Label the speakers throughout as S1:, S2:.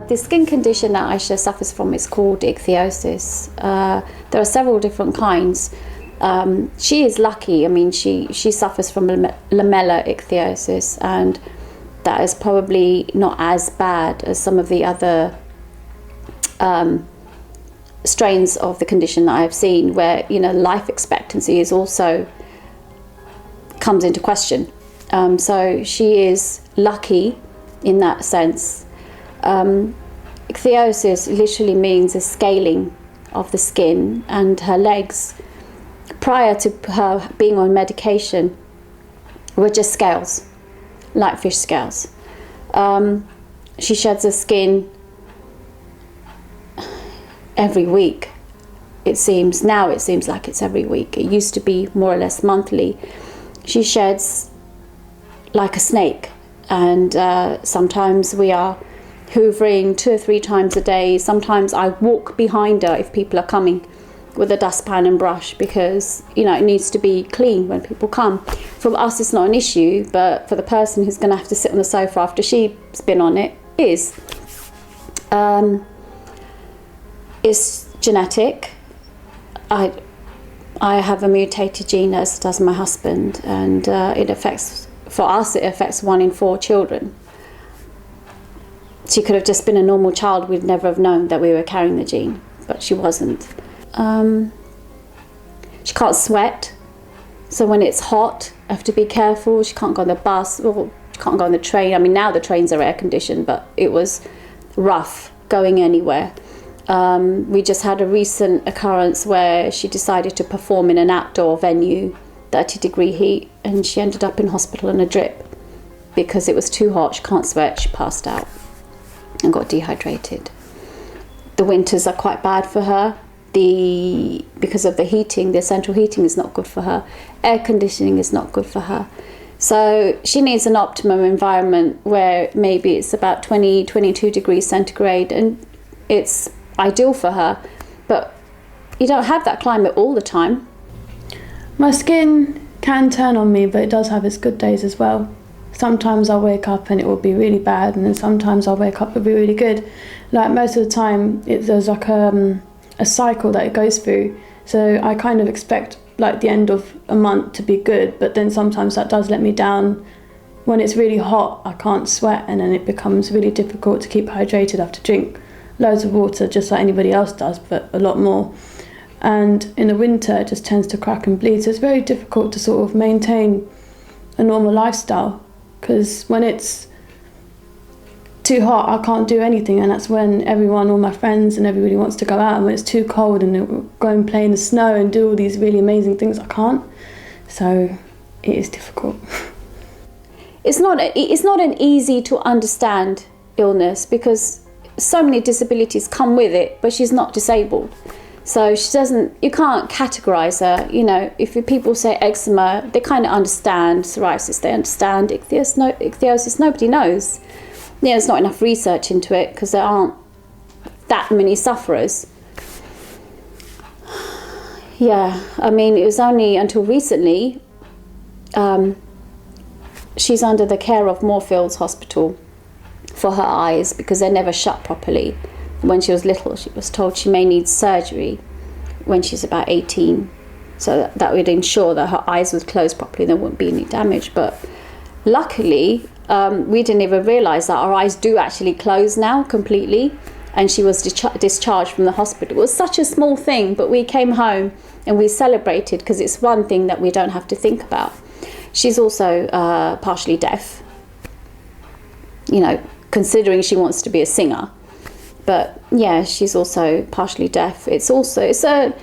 S1: The skin condition that Aiesha suffers from is called ichthyosis. There are several different kinds. She is lucky. I mean, she suffers from lamellar ichthyosis, and that is probably not as bad as some of the other strains of the condition that I've seen, where life expectancy is also comes into question. So she is lucky in that sense. Ichthyosis literally means a scaling of the skin, and her legs, prior to her being on medication, were just scales, like fish scales. She sheds her skin every week. It seems like it's every week. It used to be more or less monthly. She sheds like a snake, and sometimes we are hoovering 2 or 3 times a day. Sometimes I walk behind her if people are coming with a dustpan and brush, because it needs to be clean when people come. For us it's not an issue, but for the person who's going to have to sit on the sofa after she's been on it is. It's genetic. I have a mutated gene, as does my husband, and it affects 1 in 4 children. She could have just been a normal child. We'd never have known that we were carrying the gene, but she wasn't. She can't sweat, so when it's hot, I have to be careful. She can't go on the bus, or she can't go on the train. I mean, now the trains are air conditioned, but it was rough going anywhere. We just had a recent occurrence where she decided to perform in an outdoor venue, 30-degree heat, and she ended up in hospital on a drip because it was too hot. She can't sweat. She passed out and got dehydrated. The winters are quite bad for her. Because of the heating, the central heating is not good for her. Air conditioning is not good for her. So she needs an optimum environment where maybe it's about 20, 22 degrees centigrade, and it's ideal for her. But you don't have that climate all the time.
S2: My skin can turn on me, but it does have its good days as well. Sometimes I'll wake up and it will be really bad, and then sometimes I'll wake up and it'll be really good. Like most of the time, there's like a cycle that it goes through. So I kind of expect like the end of a month to be good, but then sometimes that does let me down. When it's really hot, I can't sweat, and then it becomes really difficult to keep hydrated. I have to drink loads of water just like anybody else does, but a lot more. And in the winter, it just tends to crack and bleed. So it's very difficult to sort of maintain a normal lifestyle, because when it's too hot, I can't do anything, and that's when all my friends and everybody wants to go out, and when it's too cold and go and play in the snow and do all these really amazing things, I can't. So it is difficult.
S1: It's not an easy to understand illness, because so many disabilities come with it, but she's not disabled. So you can't categorize her. If people say eczema, they kind of understand. Psoriasis, they understand. Ichthyosis, nobody knows. There's not enough research into it because there aren't that many sufferers. Yeah, I mean, it was only until recently she's under the care of Moorfields Hospital for her eyes, because they're never shut properly. When she was little, she was told she may need surgery when she's about 18, so that would ensure that her eyes would close properly, there wouldn't be any damage. But luckily, we didn't even realise that our eyes do actually close now completely, and she was discharged from the hospital. It was such a small thing, but we came home and we celebrated, because it's one thing that we don't have to think about. She's also partially deaf, considering she wants to be a singer. But yeah, she's also partially deaf. It's a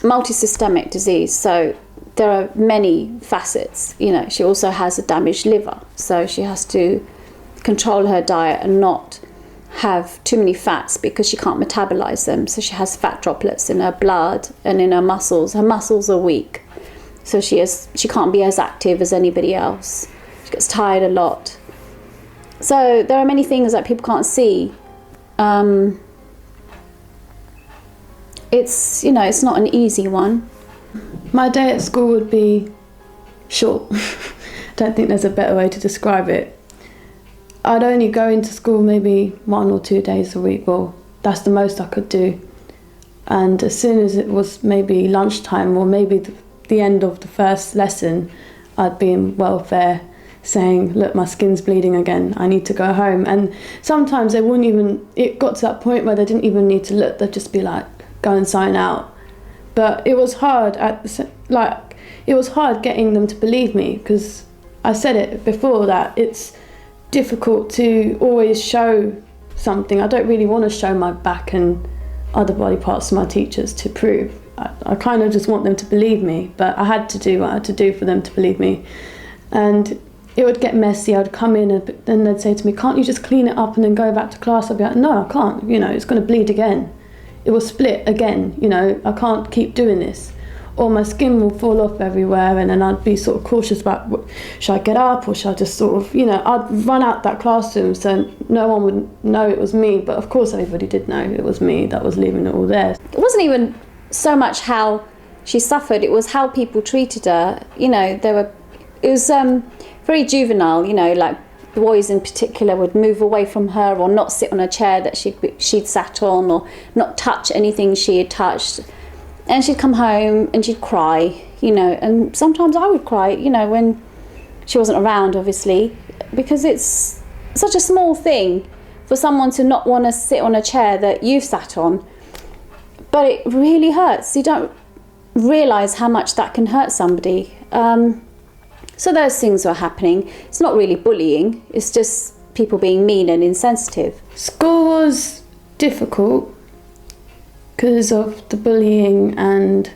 S1: multi-systemic disease, so there are many facets. She also has a damaged liver, so she has to control her diet and not have too many fats, because she can't metabolize them. So she has fat droplets in her blood and in her muscles. Her muscles are weak, so she can't be as active as anybody else. She gets tired a lot. So there are many things that people can't see. It's not an easy one.
S2: My day at school would be short. Don't think there's a better way to describe it. I'd only go into school maybe 1 or 2 days a week. Well, that's the most I could do. And as soon as it was maybe lunchtime or maybe the end of the first lesson, I'd be in welfare saying, look, my skin's bleeding again, I need to go home. And sometimes they wouldn't even, it got to that point where they didn't even need to look, they'd just be like, go and sign out. But it was hard it was hard getting them to believe me, because I said it before that it's difficult to always show something. I don't really want to show my back and other body parts to my teachers to prove. I kind of just want them to believe me, but I had to do what I had to do for them to believe me. And it would get messy. I'd come in and then they'd say to me, can't you just clean it up and then go back to class? I'd be like, no, I can't, it's going to bleed again. It will split again, I can't keep doing this. Or my skin will fall off everywhere, and then I'd be sort of cautious about, should I get up or should I just sort of, I'd run out that classroom so no one would know it was me. But of course everybody did know it was me that was leaving it all there.
S1: It wasn't even so much how she suffered, it was how people treated her. It was very juvenile, like boys in particular would move away from her or not sit on a chair that she'd sat on, or not touch anything she had touched. And she'd come home and she'd cry, and sometimes I would cry, when she wasn't around, obviously, because it's such a small thing for someone to not want to sit on a chair that you've sat on. But it really hurts. You don't realise how much that can hurt somebody. So those things were happening. It's not really bullying, it's just people being mean and insensitive.
S2: School was difficult because of the bullying and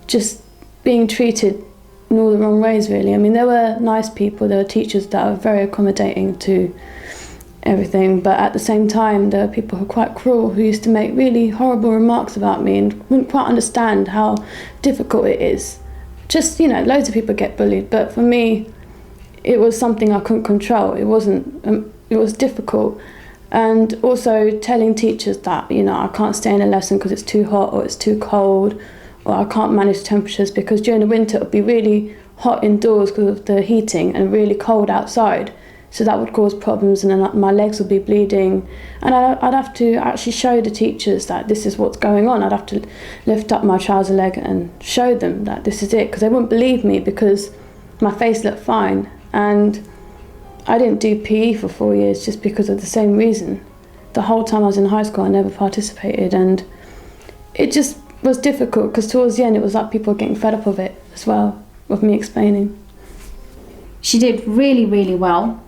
S2: just being treated in all the wrong ways, really. I mean, there were nice people, there were teachers that were very accommodating to everything, but at the same time there were people who were quite cruel, who used to make really horrible remarks about me and wouldn't quite understand how difficult it is. Just, loads of people get bullied, but for me it was something I couldn't control. It was difficult. And also telling teachers that, I can't stay in a lesson because it's too hot or it's too cold, or I can't manage temperatures, because during the winter it would be really hot indoors because of the heating and really cold outside. So that would cause problems, and then my legs would be bleeding. And I'd have to actually show the teachers that this is what's going on. I'd have to lift up my trouser leg and show them that this is it, because they wouldn't believe me because my face looked fine. And I didn't do PE for 4 years just because of the same reason. The whole time I was in high school I never participated, and it just was difficult because towards the end it was like people were getting fed up of it as well, of me explaining.
S1: She did really, really well.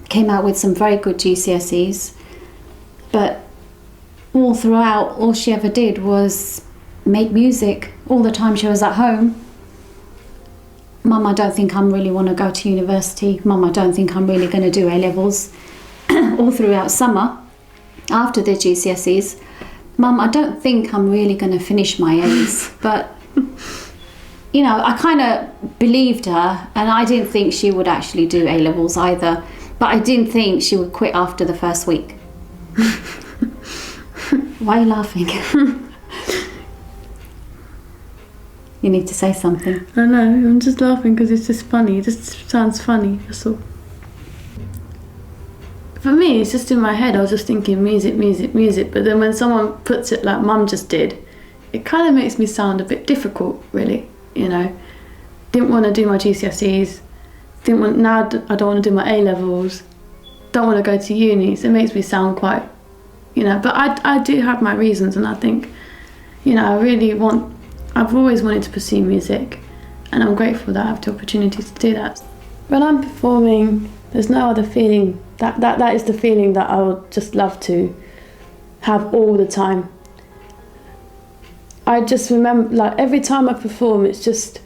S1: Came out with some very good GCSEs, but all throughout all she ever did was make music. All the time she was at home, Mum, I don't think I'm really want to go to university. Mum, I don't think I'm really going to do A-levels. All throughout summer, after the GCSEs, Mum, I don't think I'm really going to finish my A's. But, I kind of believed her, and I didn't think she would actually do A-levels either. But I didn't think she would quit after the first week. Why are you laughing? You need to say something.
S2: I know, I'm just laughing because it's just funny. It just sounds funny, that's all. For me, it's just in my head, I was just thinking music, music, music. But then when someone puts it like Mum just did, it kind of makes me sound a bit difficult, really. Didn't want to do my GCSEs. Now I don't want to do my A-levels, don't want to go to uni, so it makes me sound quite, but I do have my reasons, and I think, I've always wanted to pursue music, and I'm grateful that I have the opportunity to do that. When I'm performing, there's no other feeling, that is the feeling that I would just love to have all the time. I just remember, like, every time I perform, it's just,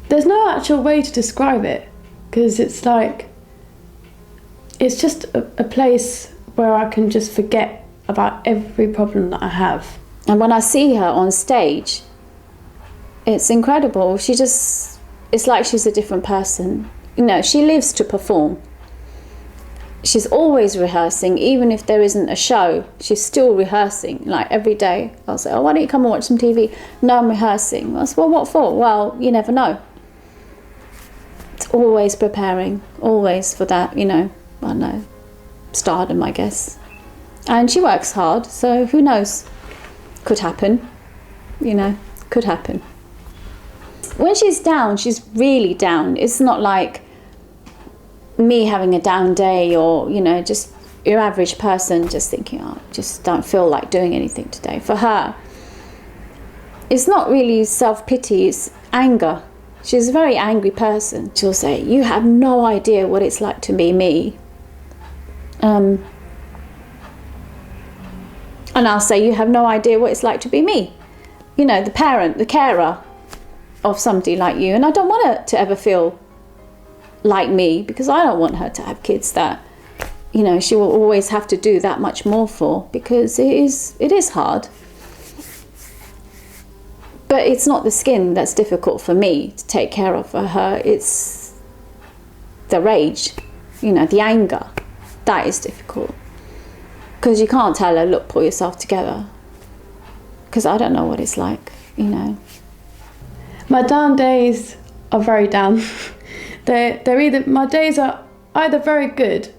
S2: there's no actual way to describe it, because it's like, it's just a place where I can just forget about every problem that I have.
S1: And when I see her on stage, it's incredible. It's like she's a different person. She lives to perform. She's always rehearsing, even if there isn't a show, she's still rehearsing, like every day. I'll say, why don't you come and watch some TV? No, I'm rehearsing. I said, well, what for? Well, you never know. always preparing, always for that, I don't know, stardom, I guess. And she works hard, so who knows? Could happen, could happen. When she's down, she's really down. It's not like me having a down day or, just your average person just thinking, just don't feel like doing anything today. For her, it's not really self-pity, it's anger. She's a very angry person. She'll say, you have no idea what it's like to be me. And I'll say, you have no idea what it's like to be me. The parent, the carer of somebody like you. And I don't want her to ever feel like me, because I don't want her to have kids that, she will always have to do that much more for, because it is hard. But it's not the skin that's difficult for me to take care of. For her, it's the rage, the anger. That is difficult. Because you can't tell her, look, pull yourself together. Because I don't know what it's like,
S2: My down days are very down. My days are either very good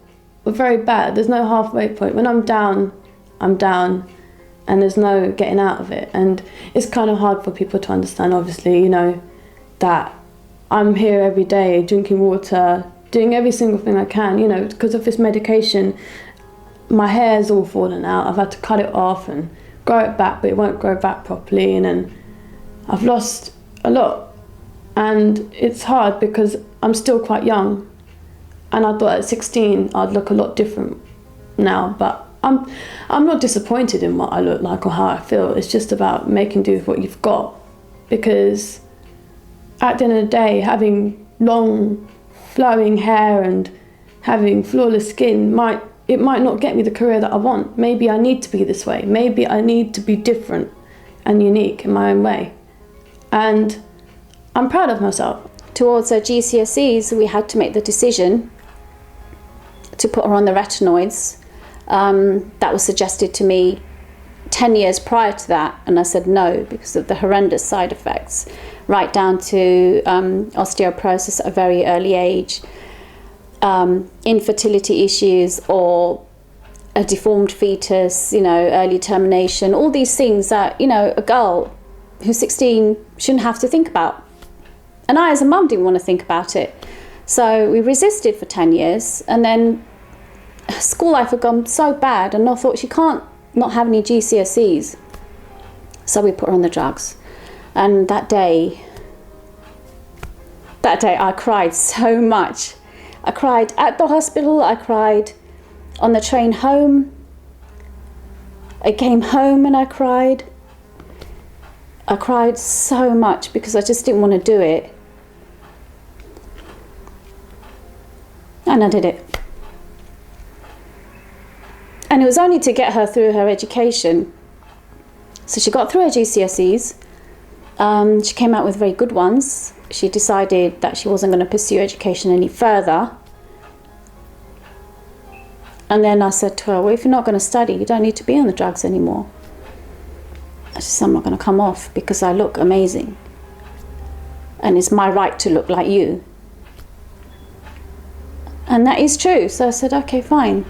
S2: or very bad. There's no halfway point. When I'm down, and there's no getting out of it. And it's kind of hard for people to understand, obviously, that I'm here every day drinking water, doing every single thing I can, because of this medication. My hair's all fallen out. I've had to cut it off and grow it back, but it won't grow back properly. And then I've lost a lot. And it's hard because I'm still quite young. And I thought at 16 I'd look a lot different now. But I'm not disappointed in what I look like or how I feel. It's just about making do with what you've got. Because at the end of the day, having long, flowing hair and having flawless skin might not get me the career that I want. Maybe I need to be this way. Maybe I need to be different and unique in my own way. And I'm proud of myself.
S1: Towards her GCSEs, we had to make the decision to put her on the retinoids. That was suggested to me 10 years prior to that, and I said no because of the horrendous side effects, right down to osteoporosis at a very early age, infertility issues, or a deformed fetus, early termination, all these things that, a girl who's 16 shouldn't have to think about. And I, as a mum, didn't want to think about it. So we resisted for 10 years, and then school life had gone so bad, and I thought she can't not have any GCSEs. So we put her on the drugs. And that day I cried so much. I cried at the hospital, I cried on the train home. I came home and I cried. I cried so much because I just didn't want to do it. And I did it. And it was only to get her through her education. So she got through her GCSEs. She came out with very good ones. She decided that she wasn't going to pursue education any further. And then I said to her, well, if you're not going to study, you don't need to be on the drugs anymore. I said, I'm not going to come off because I look amazing. And it's my right to look like you. And that is true. So I said, okay, fine.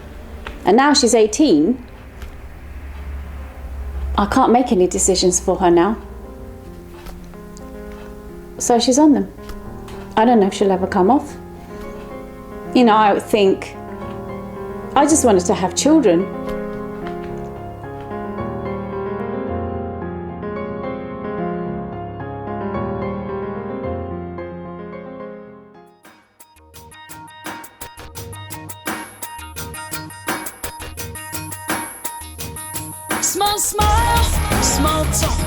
S1: And now she's 18. I can't make any decisions for her now. So she's on them. I don't know if she'll ever come off. I would think, I just wanted to have children.
S3: Small smile, small talk.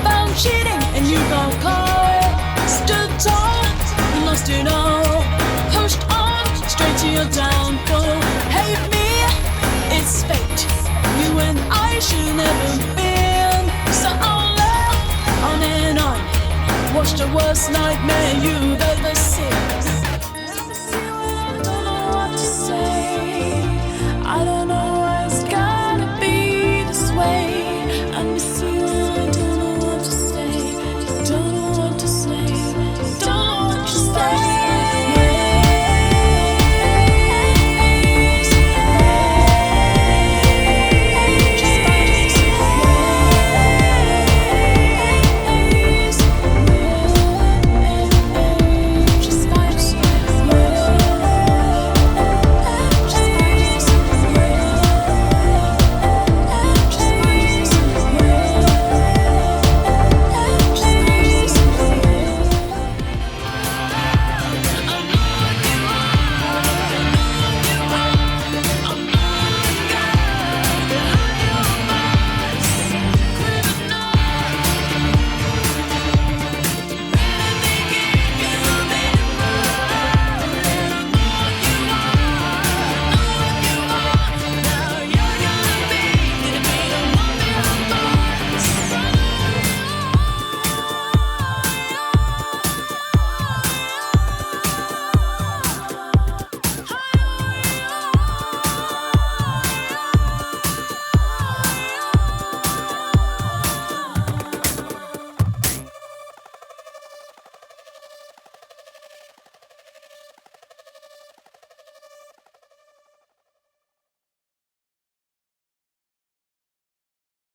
S3: Found cheating and you got caught. Stood tall, lost it all. Pushed on, straight to your downfall. Hate me, it's fate. You and I should never been. So on love, on and on. Watch the worst nightmare you